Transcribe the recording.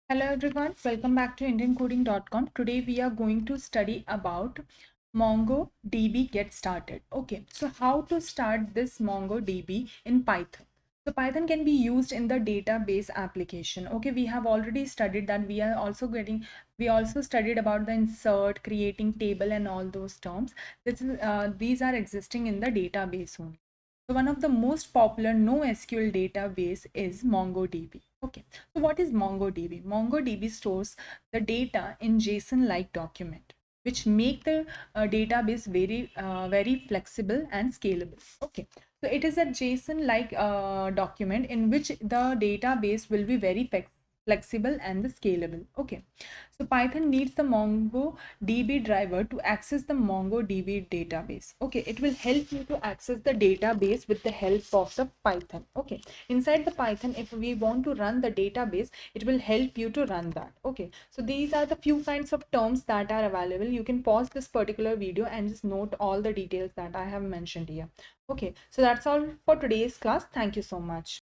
Hello everyone, welcome back to IndianCoding.com. Today we are going to study about MongoDB get started. Okay, so how to start this MongoDB in Python. So Python can be used in the database application. Okay, we have already studied that. We also studied about the insert, creating table and all those terms. These are existing in the database only. So one of the most popular NoSQL database is MongoDB. Okay, so what is MongoDB? MongoDB stores the data in JSON-like document, which make the database very flexible and scalable. Okay, so it is a JSON-like document in which the database will be very flexible and the scalable. Okay, so Python needs the MongoDB driver to access the MongoDB database. Okay, it will help you to access the database with the help of the Python. Okay, inside the Python, if we want to run the database, it will help you to run that. Okay, so these are the few kinds of terms that are available. You can pause this particular video and just note all the details that I have mentioned here. Okay, so that's all for today's class. Thank you so much.